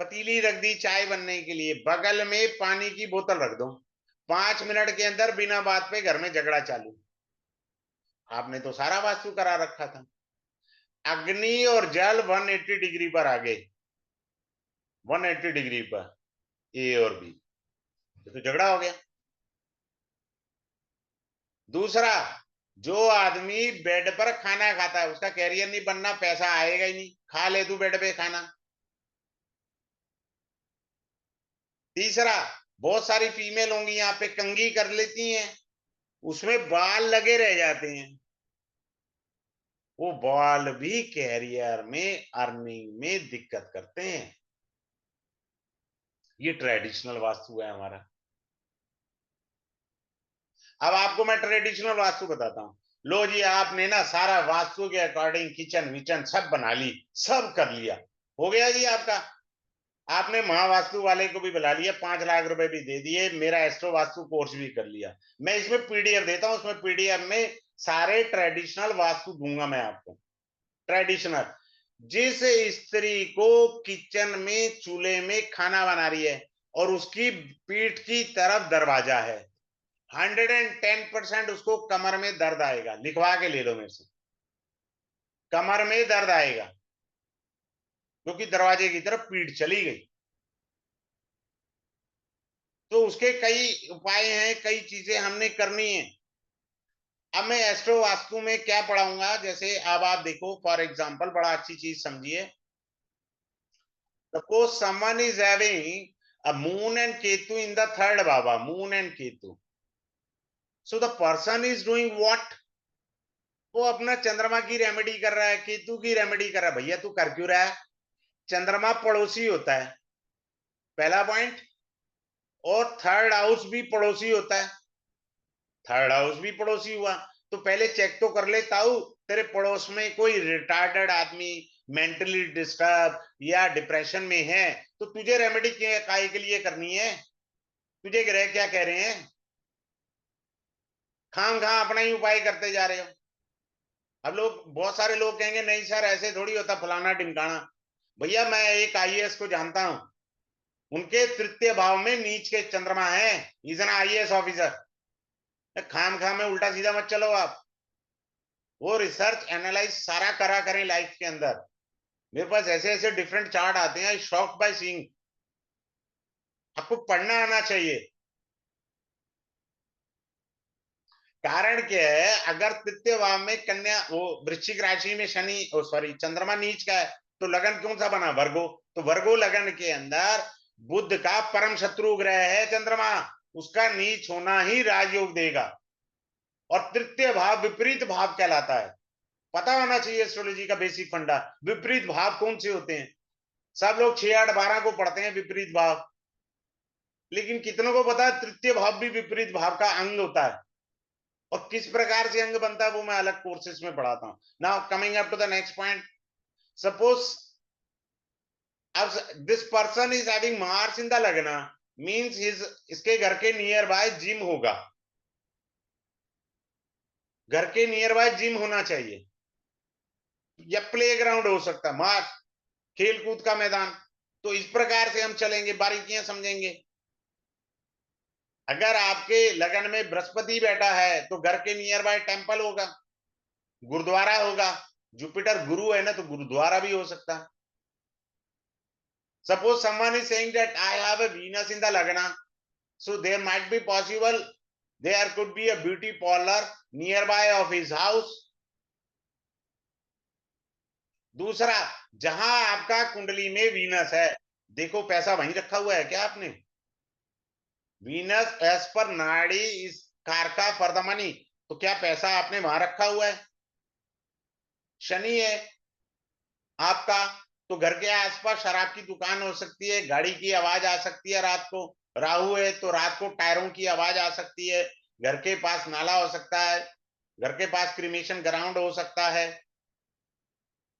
पतीली रख दी चाय बनने के लिए, बगल में पानी की बोतल रख दो, 5 मिनट के अंदर बिना बात पे घर में झगड़ा चालू। आपने तो सारा वास्तु करा रखा था। अग्नि और जल 180 डिग्री पर आ गए, 180 डिग्री पर, ए और बी, तो झगड़ा हो गया। दूसरा, जो आदमी बेड पर खाना खाता है उसका कैरियर नहीं बनना, पैसा आएगा ही नहीं, खा ले तू बेड पे खाना। तीसरा, बहुत सारी फीमेल होंगी यहाँ पे, कंघी कर लेती हैं, उसमें बाल लगे रह जाते हैं, वो बाल भी कैरियर में, अर्निंग में दिक्कत करते हैं। ये ट्रेडिशनल वास्तु है हमारा। अब आपको मैं ट्रेडिशनल वास्तु बताता हूं। लो जी, आपने ना सारा वास्तु के अकॉर्डिंग किचन विचन सब बना ली, सब कर लिया, हो गया जी आपका। आपने महावास्तु वाले को भी बुला लिया, 5 लाख रुपए भी दे दिए, मेरा एस्ट्रो वास्तु कोर्स भी कर लिया। मैं इसमें पीडीएफ देता हूं, उसमें पीडीएफ में सारे ट्रेडिशनल वास्तु दूंगा मैं आपको। ट्रेडिशनल, जिस स्त्री को किचन में चूल्हे में खाना बना रही है और उसकी पीठ की तरफ दरवाजा है, 110% उसको कमर में दर्द आएगा, लिखवा के ले लो मेरे से, कमर में दर्द आएगा, क्योंकि दरवाजे की तरफ पीठ चली गई। तो उसके कई उपाय हैं, कई चीजें हमने करनी है। अब मैं एस्ट्रो वास्तु में क्या पढ़ाऊंगा, जैसे अब आप देखो फॉर एग्जांपल, बड़ा अच्छी चीज समझिए। Suppose someone is having A moon and Ketu in the third baba, moon and Ketu. So the person is doing what? वो अपना चंद्रमा की रेमेडी कर रहा है, केतु की रेमेडी कर रहा है। भैया तू कर क्यों रहा है? चंद्रमा पड़ोसी होता है, पहला पॉइंट। और थर्ड हाउस भी पड़ोसी होता है, थर्ड हाउस भी पड़ोसी हुआ। तो पहले चेक तो कर ले ताऊ, तेरे पड़ोस में कोई रिटार्डेड आदमी, मेंटली डिस्टर्ब या डिप्रेशन में है, तो तुझे रेमेडी काय के लिए करनी है? तुझे ग्रह क्या कह रहे हैं? खाम खा अपना ही उपाय करते जा रहे हो। अब लोग, बहुत सारे लोग कहेंगे नहीं सर ऐसे थोड़ी होता, फलाना टिमकाना। भैया मैं एक आईएएस को जानता हूं, उनके तृतीय भाव में नीच के चंद्रमा है, इज एन आईएएस ऑफिसर। खाम खा में उल्टा सीधा मत चलो आप। वो रिसर्च एनालाइज सारा करा करें लाइफ के अंदर। मेरे पास ऐसे ऐसे डिफरेंट चार्ट आते हैं, शॉक बाय सीइंग। आपको पढ़ना आना चाहिए। कारण क्या है, अगर तृतीय भाव में कन्या, वो वृश्चिक राशि में शनि, सॉरी चंद्रमा नीच का है, तो लगन कौन सा बना? वर्गो। तो वर्गो लगन के अंदर बुध का परम शत्रु ग्रह है चंद्रमा, उसका नीच होना ही राजयोग देगा। और तृतीय भाव विपरीत भाव कहलाता है। पता होना चाहिए एस्ट्रोलॉजी का बेसिक फंडा। विपरीत भाव कौन से होते हैं? सब लोग 6, 8, 12 को पढ़ते हैं विपरीत भाव, लेकिन कितनों को पता है तृतीय भाव भी विपरीत भाव का अंग होता है? और किस प्रकार से अंग बनता है वो मैं अलग कोर्सेस में पढ़ाता हूं। Now coming up to the next point, suppose अब this person is having Mars in the lagna, means his, इसके घर के नियर बाय जिम होगा, घर के नियर बाय जिम होना चाहिए, या प्ले ग्राउंड हो सकता है, मार्स खेल कूद का मैदान। तो इस प्रकार से हम चलेंगे, बारीकियां समझेंगे। अगर आपके लगन में बृहस्पति बैठा है तो घर के नियर बाय टेम्पल होगा, गुरुद्वारा होगा। जुपिटर गुरु है ना, तो गुरुद्वारा भी हो सकता है। Suppose someone is saying that I have a Venus in the Lagna, so there might be possible there could be a beauty parlor nearby of his house. दूसरा, जहां आपका कुंडली में वीनस है, देखो पैसा वहीं रखा हुआ है क्या आपने? वीनस एज पर नाड़ी इस कारका फॉर द मनी, तो क्या पैसा आपने वहां रखा हुआ है? शनि है आपका, तो घर के आसपास शराब की दुकान हो सकती है, गाड़ी की आवाज आ सकती है रात को। राहु है तो रात को टायरों की आवाज आ सकती है, घर के पास नाला हो सकता है, घर के पास क्रिमेशन ग्राउंड हो सकता है,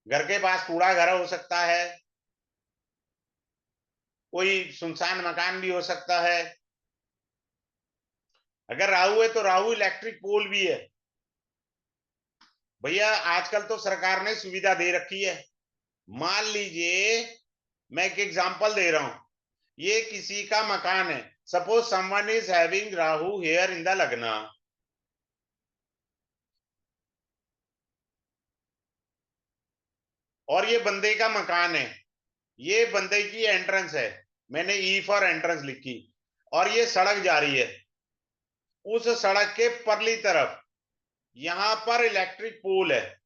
घर के पास कूड़ा घर हो सकता है, कोई सुनसान मकान भी हो सकता है। अगर राहु है तो राहु इलेक्ट्रिक पोल भी है। भैया आजकल तो सरकार ने सुविधा दे रखी है। मान लीजिए, मैं एक एग्जांपल दे रहा हूं, ये किसी का मकान है, suppose someone is having Rahu here in the लग्न, और ये बंदे का मकान है, ये बंदे की एंट्रेंस है, मैंने ई फॉर एंट्रेंस लिखी, और ये सड़क जा रही है। उस सड़क के परली तरफ यहां पर इलेक्ट्रिक पोल है,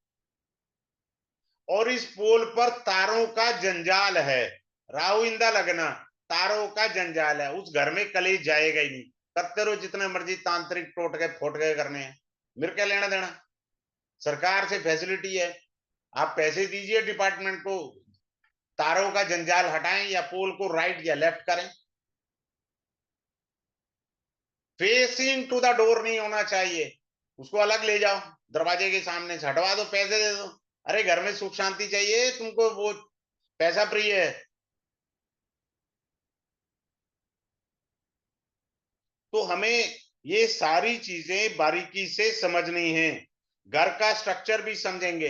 और इस पोल पर तारों का जंजाल है। राहु इन द लगना, तारों का जंजाल है, उस घर में कलेश जाएगा ही नहीं। करते रहो जितने मर्जी तांत्रिक टोटके फोटके करने हैं, मेरे क्या लेना देना। सरकार से फैसिलिटी है, आप पैसे दीजिए डिपार्टमेंट को, तारों का जंजाल हटाएं या पोल को राइट या लेफ्ट करें। फेसिंग टू द डोर नहीं होना चाहिए, उसको अलग ले जाओ, दरवाजे के सामने से हटवा दो, पैसे दे दो। अरे घर में सुख शांति चाहिए तुमको, वो पैसा प्रिय है। तो हमें ये सारी चीजें बारीकी से समझनी है, घर का स्ट्रक्चर भी समझेंगे।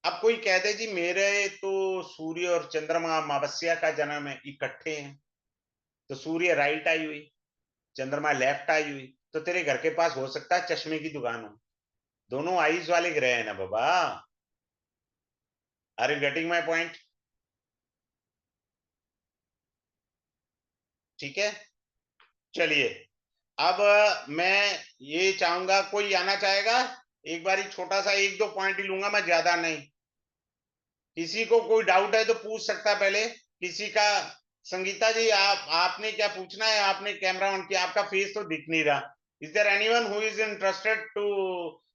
अब कोई कहते जी मेरे तो सूर्य और चंद्रमा अमावस्या का जन्म है, इकट्ठे हैं, तो सूर्य राइट आई हुई, चंद्रमा लेफ्ट आई हुई, तो तेरे घर के पास हो सकता है चश्मे की दुकान हो। दोनों आईज वाले ग्रह है ना बाबा। Are you getting my point? ठीक है, चलिए। अब मैं ये चाहूंगा, कोई आना चाहेगा? एक बारी छोटा सा 1-2 पॉइंट ही लूंगा मैं, ज्यादा नहीं। किसी को कोई डाउट है तो पूछ सकता है पहले किसी का। संगीता जी, आपने क्या पूछना है? आपने कैमरा ऑन किया, आपका फेस तो दिख नहीं रहा। Is there anyone who is interested to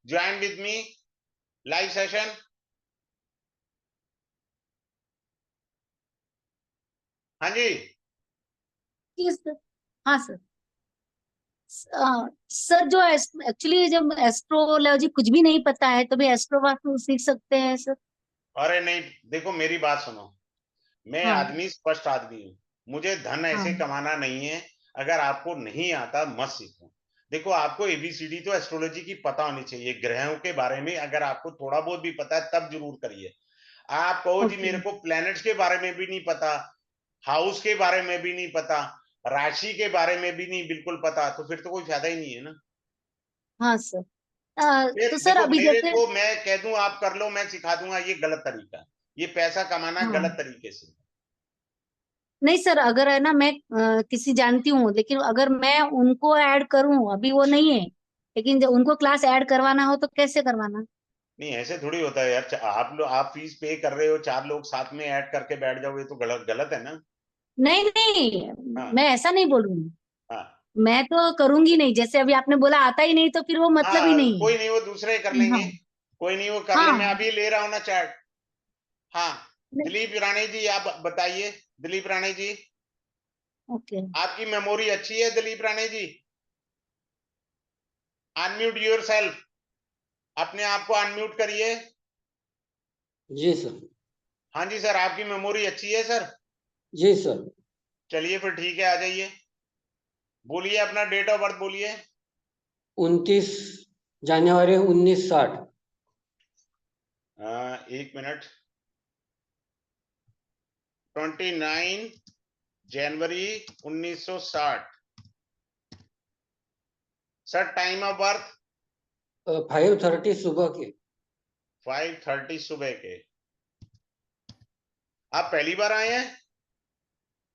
join with me live session? हाँ जी। जी सर। हाँ सर। सर जो एक्चुअली जब एस्ट्रोलॉजी कुछ भी नहीं पता है तो भी एस्ट्रो वास्तु सीख सकते हैं सर? अरे नहीं, देखो मेरी बात सुनो। मैं हाँ आदमी स्पष्ट आदमी हूँ। मुझे धन ऐसे हाँ। कमाना नहीं है। अगर आपको नहीं आता मत सीखो। देखो, आपको एबीसीडी तो एस्ट्रोलॉजी की पता होनी चाहिए। ग्रहों के बारे में अगर आपको थोड़ा बहुत भी पता है तब जरूर करिए। आप कहो जी ओके। मेरे को प्लैनेट्स के बारे में भी नहीं पता, हाउस के बारे में भी नहीं पता, राशि के बारे में भी नहीं बिल्कुल पता, तो फिर तो कोई फायदा ही नहीं है ना। हाँ सर। फिर तो सर देखो, अभी मेरे जैसे। को मैं कह दूं आप कर लो, मैं सिखा दूंगा, ये गलत तरीका है। ये पैसा कमाना हाँ। गलत तरीके से। नहीं सर, अगर है ना मैं किसी जानती हूँ, लेकिन अगर मैं उनको ऐड करूँ, अभी वो नहीं है, लेकिन जब उनको क्लास ऐड करवाना हो तो कैसे करवाना? नहीं, ऐसे थोड़ी होता है यार। आप लोग, आप फीस पे कर रहे हो, चार लोग साथ में ऐड करके बैठ जाओगे तो गलत गलत है ना। नहीं नहीं, हाँ। मैं ऐसा नहीं बोलूंगी। हाँ। मैं तो करूंगी नहीं, जैसे अभी आपने बोला आता ही नहीं, तो फिर वो मतलब ही हाँ, नहीं कोई नहीं, वो दूसरे कर है। लेंगे। हाँ कोई नहीं, वो कर ले, मैं हाँ। अभी ले रहा हूँ ना चैट। हाँ। नहीं, दिलीप राणे जी, आप बताइए। दिलीप राणे जी, ओके। आपकी मेमोरी अच्छी है Dilip Rane ji? Unmute your yourself आप को अनम्यूट करिए। जी सर। हाँ जी सर, आपकी मेमोरी अच्छी है सर। जी सर। चलिए फिर ठीक है, आ जाइए। बोलिए अपना डेट ऑफ बर्थ बोलिए। 29 जनवरी 1960। एक minute. 29 January 1960। Sir time of birth? 5:30 सुबह के। 5:30 सुबह के। आप पहली बार आए हैं?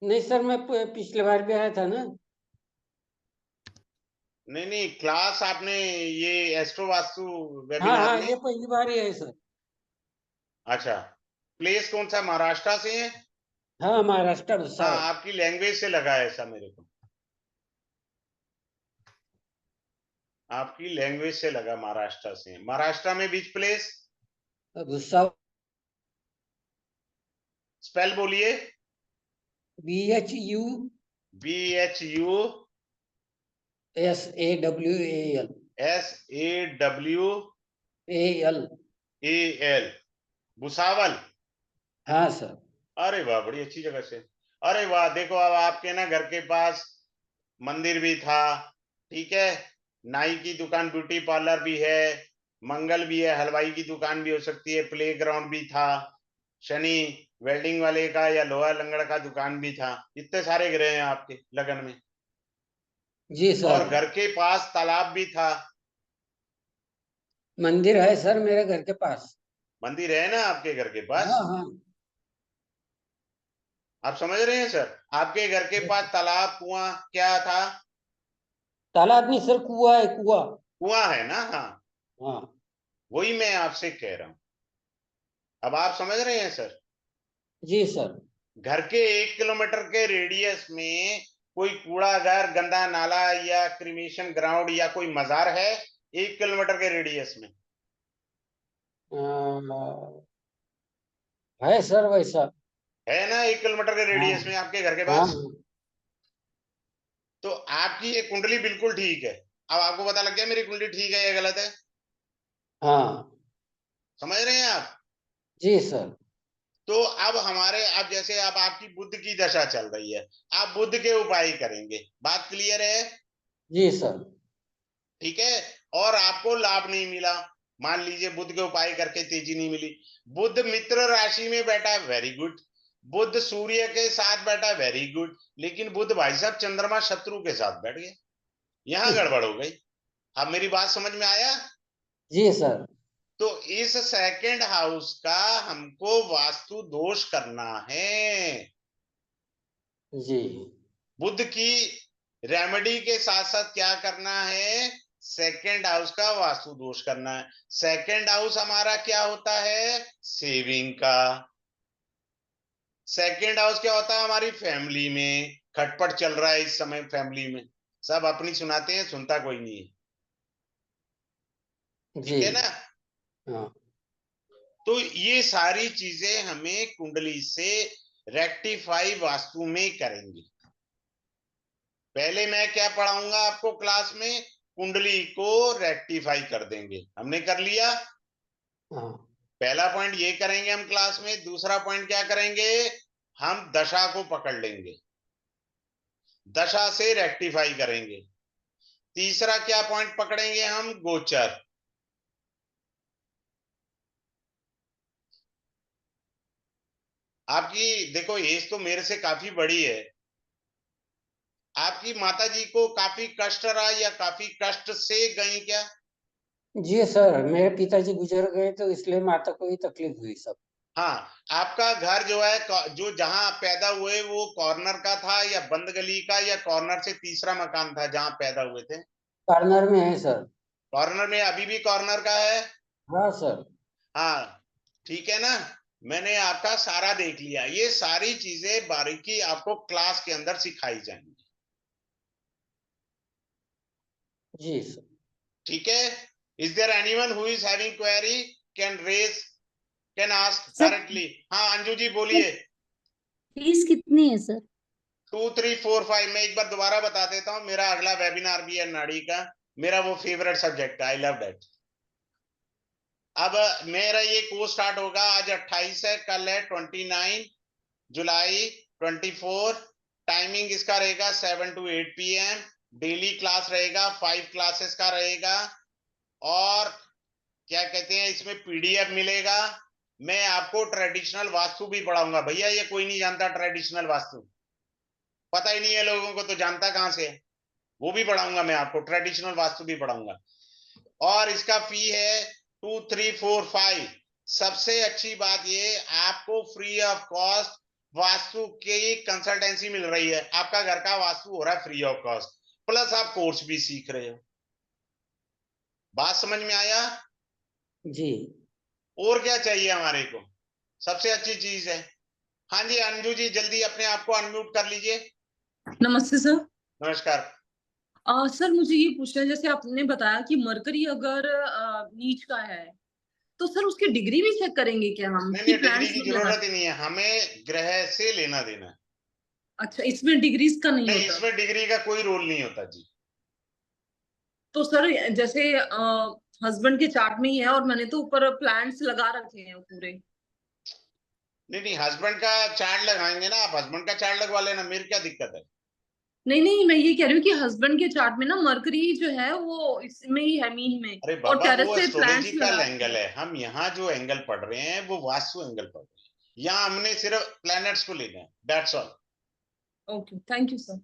नहीं सर, मैं पिछले बार भी आया था ना। नहीं नहीं, क्लास आपने ये एस्ट्रो वास्तु हाँ वेबिनार हाँ, में? ये पहली बार ही है सर। अच्छा। प्लेस कौन सा, महाराष्ट्र से है? हाँ, महाराष्ट्र हाँ, भुसावल। आपकी लैंग्वेज से लगा है ऐसा मेरे को। आपकी लैंग्वेज से लगा महाराष्ट्र से। महाराष्ट्र में बीच प्लेस? भुसावल। स्पेल बोलिए। BHU BHU SAWAL SAWAL। AL। Bhusawal. हाँ सर। अरे वाह, बड़ी अच्छी जगह से। अरे वाह, देखो अब आपके ना घर के पास मंदिर भी था। ठीक है। नाई की दुकान, ब्यूटी पार्लर भी है, मंगल भी है, हलवाई की दुकान भी हो सकती है, प्ले ग्राउंड भी था, शनि वेल्डिंग वाले का या लोहा लंगड़ का दुकान भी था। इतने सारे ग्रह हैं आपके लगन में। जी और सर। घर के पास तालाब भी था। मंदिर है सर मेरे घर के पास। मंदिर है ना आपके घर के हाँ पास? हाँ। आप समझ रहे हैं सर? आपके घर के पास तालाब, कुआं क्या था? तालाब नहीं सर, कुआ है, कुआ। कुआं है ना? हाँ। हाँ। वही मैं आपसे कह रहा हूं। अब आप समझ रहे हैं सर? जी सर। घर के 1 किलोमीटर के रेडियस में कोई कूड़ाघर, गंदा नाला या क्रिमेशन ग्राउंड या कोई मजार है? 1 किलोमीटर के रेडियस में है सर वैसा। है ना? 1 किलोमीटर के हाँ रेडियस में आपके घर के हाँ। पास। तो आपकी ये कुंडली बिल्कुल ठीक है। अब आपको पता लग गया मेरी कुंडली ठीक है या गलत है? हाँ। समझ रहे हैं आप? जी सर। तो अब हमारे, अब जैसे अब आपकी बुध की दशा चल रही है, आप बुध के उपाय करेंगे। बात क्लियर है? जी सर। ठीक है। और आपको लाभ नहीं मिला, मान लीजिए बुध के उपाय करके तेजी नहीं मिली। बुध मित्र राशि में बैठा है, वेरी गुड। बुध सूर्य के साथ बैठा है, वेरी गुड। लेकिन बुध भाई साहब चंद्रमा शत्रु के साथ बैठ गया। यहां गड़बड़ हो गई। अब मेरी बात समझ में आया? जी सर। तो इस सेकंड हाउस का हमको वास्तु दोष करना है। जी। बुध की रेमेडी के साथ साथ क्या करना है? सेकंड हाउस का वास्तु दोष करना है। सेकंड हाउस हमारा क्या होता है? सेविंग का। सेकंड हाउस क्या होता है? हमारी फैमिली में खटपट चल रहा है इस समय, फैमिली में सब अपनी सुनाते हैं, सुनता कोई नहीं है। जी। ठीक है ना? हाँ तो ये सारी चीजें हमें कुंडली से रेक्टिफाई वास्तु में करेंगे। पहले मैं क्या पढ़ाऊंगा आपको क्लास में? कुंडली को रेक्टिफाई कर देंगे। हमने कर लिया। हाँ पहला पॉइंट ये करेंगे हम क्लास में। दूसरा पॉइंट क्या करेंगे? हम दशा को पकड़ लेंगे, दशा से रेक्टिफाई करेंगे। तीसरा क्या पॉइंट पकड़ेंगे हम? गोचर। आपकी देखो एज तो मेरे से काफी बड़ी है। आपकी माता जी को काफी कष्ट रहा या काफी कष्ट से गई क्या? जी सर, मेरे पिताजी गुजर गए तो इसलिए माता को ही तकलीफ हुई सब। हाँ। आपका घर जो है, जो जहां आप पैदा हुए, वो कॉर्नर का था या बंद गली का, या कॉर्नर से तीसरा मकान था जहां पैदा हुए थे? कॉर्नर में है सर। कॉर्नर में? अभी भी कॉर्नर का है? हाँ सर। हाँ, ठीक है ना? मैंने आपका सारा देख लिया। ये सारी चीजें बारीकी आपको क्लास के अंदर सिखाई जाएंगी। जी सर। ठीक है? Is there anyone who is having query? Can raise, can ask sir directly. हाँ अंजू जी बोलिए। फीस कितनी है सर? 2 3 4 5। मैं एक बार दोबारा बता देता हूँ, मेरा अगला वेबिनार भी है नाड़ी का। मेरा वो फेवरेट सब्जेक्ट है, आई लव दैट। अब मेरा ये कोर्स स्टार्ट होगा, आज 28 है, कल है 29 जुलाई 24। टाइमिंग इसका रहेगा 7 to 8 PM। डेली क्लास रहेगा, 5 क्लासेस का रहेगा। और क्या कहते हैं, इसमें PDF मिलेगा। मैं आपको ट्रेडिशनल वास्तु भी पढ़ाऊंगा। भैया ये कोई नहीं जानता ट्रेडिशनल वास्तु, पता ही नहीं है लोगों को, तो जानता कहां से? वो भी पढ़ाऊंगा मैं आपको, ट्रेडिशनल वास्तु भी पढ़ाऊंगा। और इसका फी है 2345। सबसे अच्छी बात ये, आपको फ्री ऑफ कॉस्ट वास्तु की कंसल्टेंसी मिल रही है। आपका घर का वास्तु हो रहा है फ्री ऑफ कॉस्ट, प्लस आप कोर्स भी सीख रहे हो। बात समझ में आया? जी। और क्या चाहिए हमारे को? सबसे अच्छी चीज है। हाँ जी अंजू जी, जल्दी अपने आप को अनम्यूट कर लीजिए। नमस्ते सर। नमस्कार। सर मुझे ये पूछना है, जैसे आपने बताया कि मरकरी अगर नीच का है तो सर उसकी डिग्री भी चेक करेंगे क्या हम नहीं कि नहीं, डिग्री प्लान्स की वगैरह? जरूरत ही नहीं है, हमें ग्रह से लेना देना है। अच्छा, इसमें डिग्रीज का नहीं नहीं, होता? इसमें डिग्री का कोई रोल नहीं होता जी। तो सर जैसे हस्बैंड के चार्ट में ही है और मैंने तो ऊपर प्लान्स लगा रखे हैं पूरे। नहीं नहीं, हस्बैंड का चार्ट लगाएंगे ना आप, हस्बैंड का चार्ट लगवा लेना, मेरी क्या दिक्कत है? नहीं नहीं, मैं ये कह रही हूँ कि हस्बैंड के चार्ट में ना मरकरी जो है वो इसमें ही है, मीन में, अरे और बाबा, टेरेस वो पे प्लांट्स एस्ट्रोलॉजिकल लगा रखे एंगल हैं। है। हम यहाँ जो एंगल पढ़ रहे हैं वो वास्तु एंगल पढ़ रहे हैं। यहाँ हमने सिर्फ प्लैनेट्स को लेना है, that's all. Okay, thank you sir.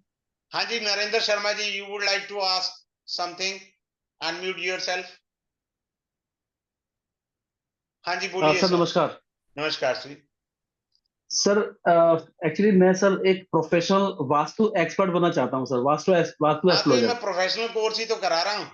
हाँ जी Narendra Sharma ji, you would like to ask something? Unmute yourself. हाँ जी बोलिए सर सर। नमस्कार। नमस्कार जी। सर एक्चुअली मैं सर एक प्रोफेशनल वास्तु एक्सपर्ट बनना चाहता हूं सर, वास्तु हाँ तो ये एस्ट्रोलॉजर। मैं प्रोफेशनल कोर्स ही तो करा रहा हूँ।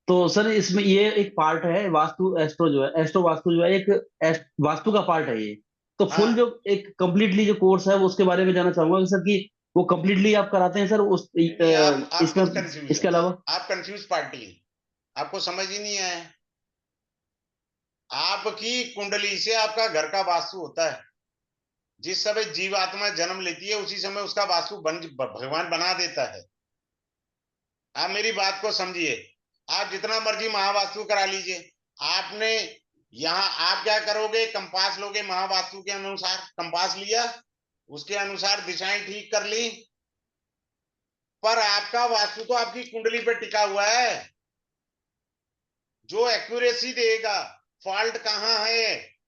तो सर इसमें ये एक पार्ट है, वास्तु एस्ट्रो जो है, एस्ट्रो वास्तु जो है एक वास्तु का पार्ट है ये। तो फुल जो हाँ, एक कंप्लीटली जो कोर्स है वो उसके बारे में जानना चाहूंगा सर कि वो कंप्लीटली आप कराते हैं सर उस नहीं नहीं, आप इसमें, खुद कंफ्यूज है। इसके अलावा? आप कंफ्यूज पार्टी है, आपको समझ ही नहीं आया। आपकी कुंडली से आपका घर का वास्तु होता है। जिस समय जीवात्मा जन्म लेती है उसी समय उसका वास्तु भगवान बना देता है। आप मेरी बात को समझिए। आप जितना मर्जी महावास्तु करा लीजिए। आपने यहाँ आप क्या करोगे? कंपास लोगे, महावास्तु के अनुसार कंपास लिया, उसके अनुसार दिशाएं ठीक कर ली, पर आपका वास्तु तो आपकी कुंडली पे टिका हुआ है। जो एक्यूरेसी देगा फॉल्ट कहाँ है,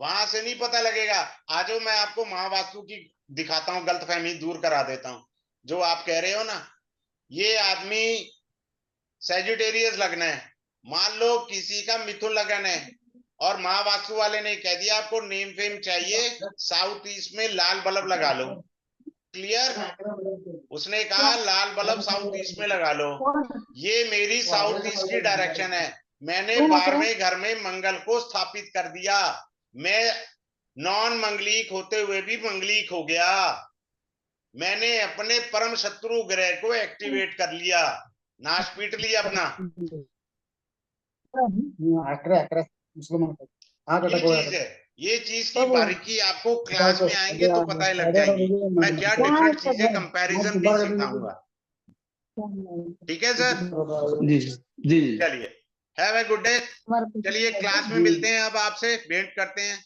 वहां से नहीं पता लगेगा। आज मैं आपको महावास्तु की दिखाता हूं, गलतफहमी दूर करा देता हूं। जो आप कह रहे हो ना, ये आदमी सेजिटेरियस लगना है, मान लो किसी का मिथुन लगन है, और महावास्तु वाले ने कह दिया आपको नेम फेम चाहिए, साउथ ईस्ट में लाल बल्ब लगा लो। क्लियर? उसने कहा लाल बल्ब साउथ ईस्ट में लगा लो। ये मेरी साउथ ईस्ट की डायरेक्शन है। मैंने 12वें घर में मंगल को स्थापित कर दिया। मैं नॉन मंगलिक होते हुए भी मंगलिक हो गया। मैंने अपने परम शत्रु ग्रह को एक्टिवेट कर लिया, नाश पीट लिया अपना। ये चीज है, ये चीज की बारीकी आपको क्लास में आएंगे तो पता लग जाएगी। मैं क्या डिफरेंट चीजें कंपैरिजन भी सिखाऊंगा। ठीक है सर? जी जी जी। चलिए, हैव ए गुड डे। चलिए क्लास में मिलते हैं, अब आपसे भेंट करते हैं।